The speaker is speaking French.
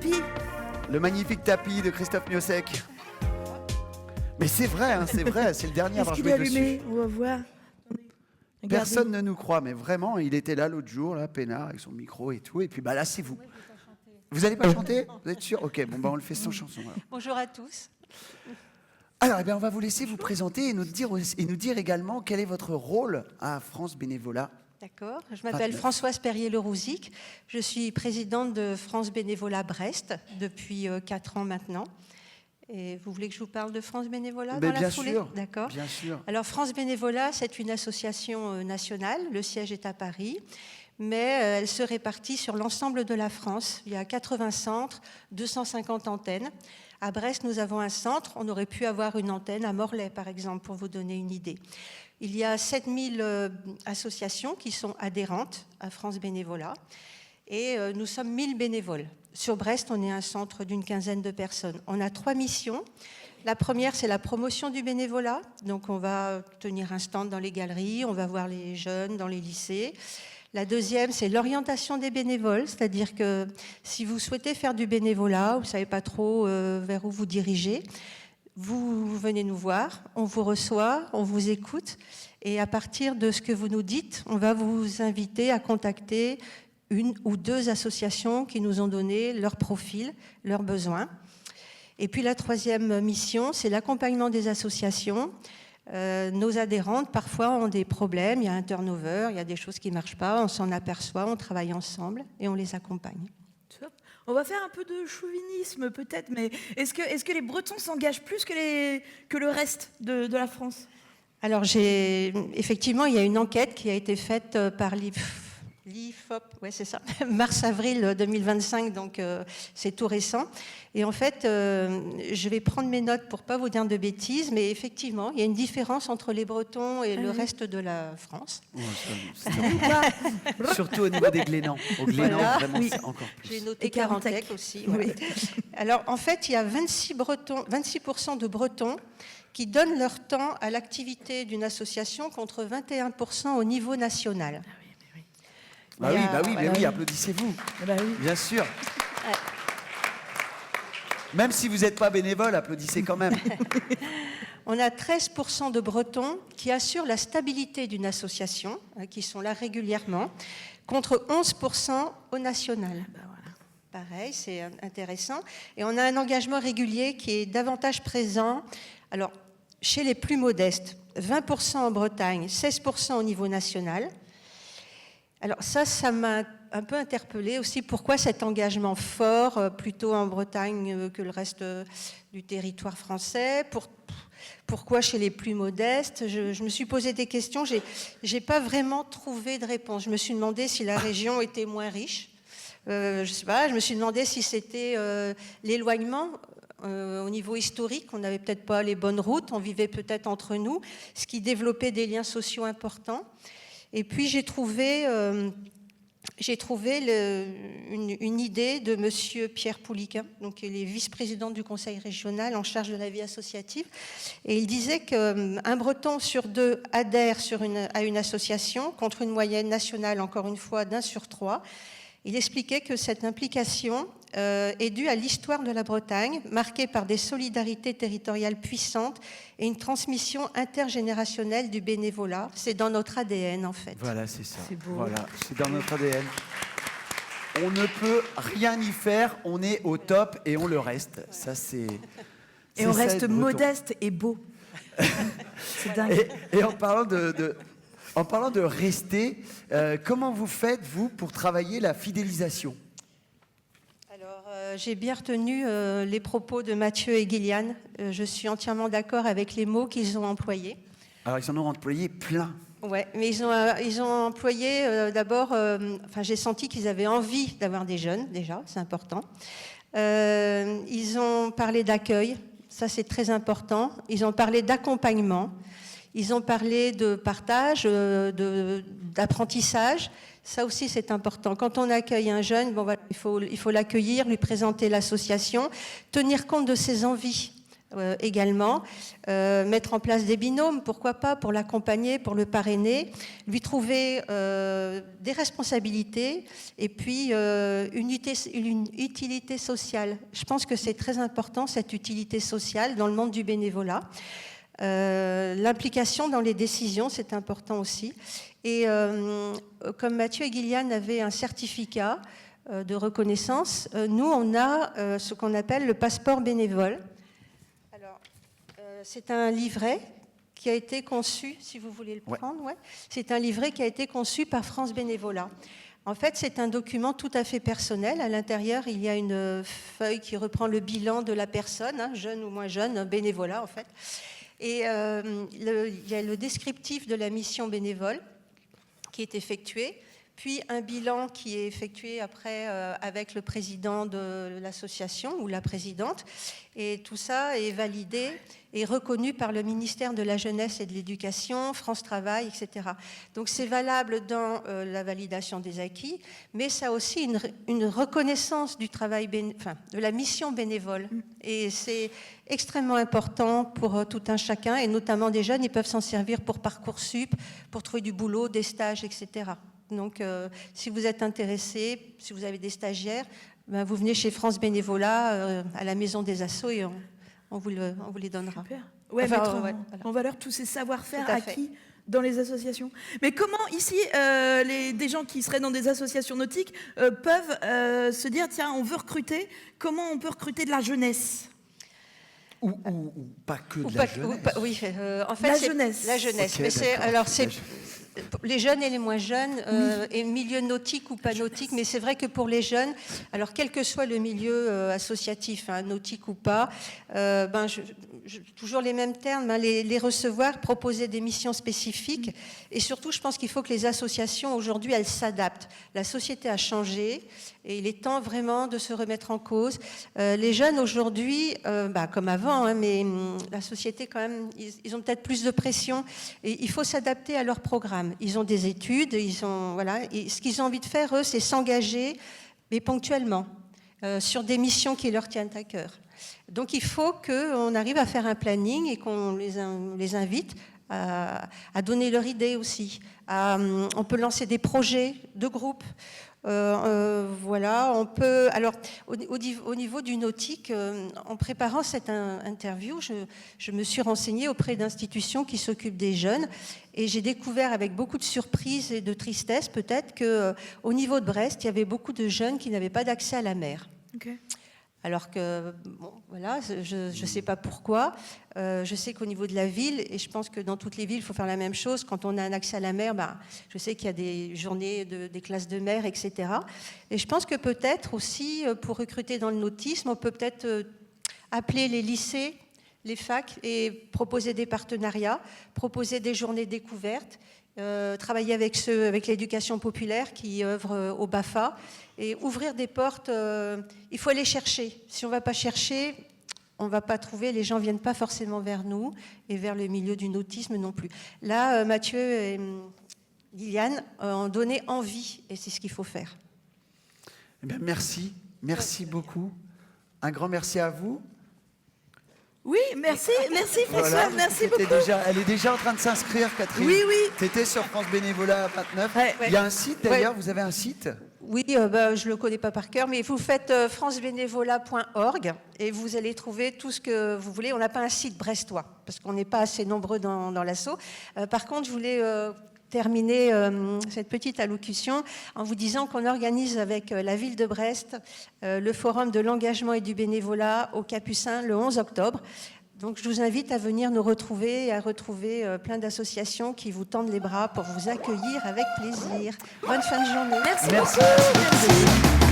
tapis. Le magnifique tapis de Christophe Miossec. Mais c'est vrai, hein, c'est vrai, c'est le dernier à Est-ce avoir qu'il est joué dessus. allumé? On va voir. Attendez. Regardez. Personne ne nous croit, mais vraiment, il était là l'autre jour, là, peinard, avec son micro et tout, et puis bah là, c'est vous. Vous n'allez pas chanter? Vous êtes sûr? Ok, bon, bah on le fait sans chanson. Alors. Bonjour à tous. Alors, eh bien, on va vous laisser vous présenter et nous dire également quel est votre rôle à France Bénévolat. D'accord. Je m'appelle Françoise Perrier-Lerouzic. Je suis présidente de France Bénévolat Brest depuis 4 ans maintenant. Et vous voulez que je vous parle de France Bénévolat dans la foulée? Sûr, d'accord. Bien sûr. Alors, France Bénévolat, c'est une association nationale. Le siège est à Paris. Mais elle se répartit sur l'ensemble de la France. Il y a 80 centres, 250 antennes. À Brest, nous avons un centre. On aurait pu avoir une antenne à Morlaix, par exemple, pour vous donner une idée. Il y a 7000 associations qui sont adhérentes à France Bénévolat. Et nous sommes 1000 bénévoles. Sur Brest, on est un centre d'une quinzaine de personnes. On a 3 missions. La première, c'est la promotion du bénévolat. Donc, on va tenir un stand dans les galeries, on va voir les jeunes dans les lycées. La deuxième, c'est l'orientation des bénévoles, c'est-à-dire que si vous souhaitez faire du bénévolat, vous ne savez pas trop vers où vous dirigez, vous venez nous voir, on vous reçoit, on vous écoute, et à partir de ce que vous nous dites, on va vous inviter à contacter 1 ou 2 associations qui nous ont donné leur profil, leurs besoins. Et puis la troisième mission, c'est l'accompagnement des associations. Nos adhérentes, parfois, ont des problèmes, il y a un turnover, il y a des choses qui ne marchent pas, on s'en aperçoit, on travaille ensemble et on les accompagne. Top. On va faire un peu de chauvinisme peut-être, mais est-ce que les Bretons s'engagent plus que le reste de la France? Alors, effectivement, il y a une enquête qui a été faite par l'IFOP, ouais, c'est ça, mars-avril 2025, donc c'est tout récent. Et en fait, je vais prendre mes notes pour ne pas vous dire de bêtises, mais effectivement, il y a une différence entre les Bretons et le reste de la France. Ouais, surtout au niveau des Glénans. Au Glénan, Voilà. vraiment, Oui. c'est encore plus. J'ai noté Et Carantec. Carantec aussi. Voilà. Alors, en fait, il y a 26% de Bretons qui donnent leur temps à l'activité d'une association contre 21% au niveau national. Bah oui, applaudissez-vous. Bah oui. Bien sûr. Même si vous n'êtes pas bénévole, applaudissez quand même. On a 13% de Bretons qui assurent la stabilité d'une association, qui sont là régulièrement, contre 11% au national. Pareil, c'est intéressant. Et on a un engagement régulier qui est davantage présent. Alors, chez les plus modestes, 20% en Bretagne, 16% au niveau national. Alors ça m'a un peu interpellée aussi. Pourquoi cet engagement fort, plutôt en Bretagne que le reste du territoire français? Pourquoi chez les plus modestes? Je me suis posé des questions. J'ai pas vraiment trouvé de réponse. Je me suis demandé si la région était moins riche. Je sais pas. Je me suis demandé si c'était l'éloignement. Au niveau historique, on n'avait peut-être pas les bonnes routes. On vivait peut-être entre nous, ce qui développait des liens sociaux importants. Et puis j'ai trouvé une idée de Monsieur Pierre Pouliquin, donc il est vice-président du Conseil régional en charge de la vie associative, et il disait qu'un Breton sur 2 adhère à une association contre une moyenne nationale, encore une fois, d'1 sur 3. Il expliquait que cette implication est due à l'histoire de la Bretagne, marquée par des solidarités territoriales puissantes et une transmission intergénérationnelle du bénévolat. C'est dans notre ADN, en fait. Voilà, c'est ça. C'est beau. Voilà, c'est dans notre ADN. On ne peut rien y faire, on est au top et on le reste. Ça, c'est... Et on reste modeste et beau. C'est dingue. Et en parlant de rester, comment vous faites, vous, pour travailler la fidélisation? Alors, j'ai bien retenu les propos de Mathieu et Gillian. Je suis entièrement d'accord avec les mots qu'ils ont employés. Alors, ils en ont employé plein. Ouais, mais ils ont employé d'abord... j'ai senti qu'ils avaient envie d'avoir des jeunes, déjà, c'est important. Ils ont parlé d'accueil, ça c'est très important. Ils ont parlé d'accompagnement. Ils ont parlé de partage, d'apprentissage. Ça aussi, c'est important. Quand on accueille un jeune, il faut l'accueillir, lui présenter l'association, tenir compte de ses envies. également, mettre en place des binômes, pourquoi pas, pour l'accompagner, pour le parrainer, lui trouver des responsabilités et puis une utilité sociale. Je pense que c'est très important, cette utilité sociale dans le monde du bénévolat. L'implication dans les décisions, c'est important aussi. Et comme Mathieu et Gillian avaient un certificat de reconnaissance, nous, on a ce qu'on appelle le passeport bénévole. C'est un livret qui a été conçu, si vous voulez le prendre, ouais. C'est un livret qui a été conçu par France Bénévolat. En fait, c'est un document tout à fait personnel. À l'intérieur, il y a une feuille qui reprend le bilan de la personne, hein, jeune ou moins jeune, bénévolat en fait. Et il y a le descriptif de la mission bénévole qui est effectuée, puis un bilan qui est effectué après avec le président de l'association ou la présidente. Et tout ça est validé et reconnu par le ministère de la Jeunesse et de l'Éducation, France Travail, etc. Donc c'est valable dans la validation des acquis, mais ça a aussi une reconnaissance du travail, de la mission bénévole. Et c'est extrêmement important pour tout un chacun, et notamment des jeunes, ils peuvent s'en servir pour Parcoursup, pour trouver du boulot, des stages, etc. Donc, si vous êtes intéressé, si vous avez des stagiaires, ben, vous venez chez France Bénévolat, à la Maison des Assos, et on vous les donnera. Super. Ouais, Enfin, mettre voilà. en valeur tous ces savoir-faire Tout à fait. acquis dans les associations. Mais comment, ici, des gens qui seraient dans des associations nautiques peuvent se dire, tiens, on veut recruter, comment on peut recruter de la jeunesse ? Ou pas que Ou de pas- la jeunesse. ou pas- oui, en fait, La c'est jeunesse. La jeunesse. Ok, Mais c'est, d'accord. alors, c'est les jeunes et les moins jeunes, et milieu nautique ou pas nautique, mais c'est vrai que pour les jeunes, alors quel que soit le milieu associatif, hein, nautique ou pas, toujours les mêmes termes, hein, les recevoir, proposer des missions spécifiques, et surtout, je pense qu'il faut que les associations, aujourd'hui, elles s'adaptent. La société a changé, et il est temps vraiment de se remettre en cause. Les jeunes, aujourd'hui, comme avant, hein, mais la société, quand même, ils ont peut-être plus de pression, et il faut s'adapter à leur programme. Ils ont des études, voilà, et ce qu'ils ont envie de faire, eux, c'est s'engager, mais ponctuellement, sur des missions qui leur tiennent à cœur. Donc il faut qu'on arrive à faire un planning et qu'on les invite à donner leur idée aussi. On peut lancer des projets de groupe. Voilà, on peut. Alors, au niveau du nautique, en préparant cette interview, je me suis renseignée auprès d'institutions qui s'occupent des jeunes, et j'ai découvert avec beaucoup de surprise et de tristesse peut-être qu'au niveau de Brest, il y avait beaucoup de jeunes qui n'avaient pas d'accès à la mer. Okay. Alors que, bon, voilà, je ne sais pas pourquoi. Je sais qu'au niveau de la ville, et je pense que dans toutes les villes, il faut faire la même chose. Quand on a un accès à la mer, je sais qu'il y a des journées, des classes de mer, etc. Et je pense que peut-être aussi, pour recruter dans le nautisme, on peut peut-être appeler les lycées, les facs, et proposer des partenariats, proposer des journées découvertes, travailler avec l'éducation populaire qui œuvre au BAFA, et ouvrir des portes. Il faut aller chercher. Si on ne va pas chercher, on ne va pas trouver. Les gens ne viennent pas forcément vers nous et vers le milieu du nautisme non plus. Là, Mathieu et Gillian ont donné envie, et c'est ce qu'il faut faire. Eh bien, merci beaucoup. Un grand merci à vous. Oui, merci François, Voilà, merci c'était beaucoup. elle est déjà en train de s'inscrire, Catherine. Oui, oui. Tu étais sur France Bénévolat 29. Ouais. Il y a un site d'ailleurs, vous avez un site ? Oui, je ne le connais pas par cœur, mais vous faites francebénévolat.org et vous allez trouver tout ce que vous voulez. On n'a pas un site brestois, parce qu'on n'est pas assez nombreux dans l'assaut. Par contre, je voulais terminer cette petite allocution en vous disant qu'on organise avec la ville de Brest le forum de l'engagement et du bénévolat au Capucin le 11 octobre. Donc je vous invite à venir nous retrouver et à retrouver plein d'associations qui vous tendent les bras pour vous accueillir avec plaisir. Bonne fin de journée. Merci Merci. beaucoup. Merci.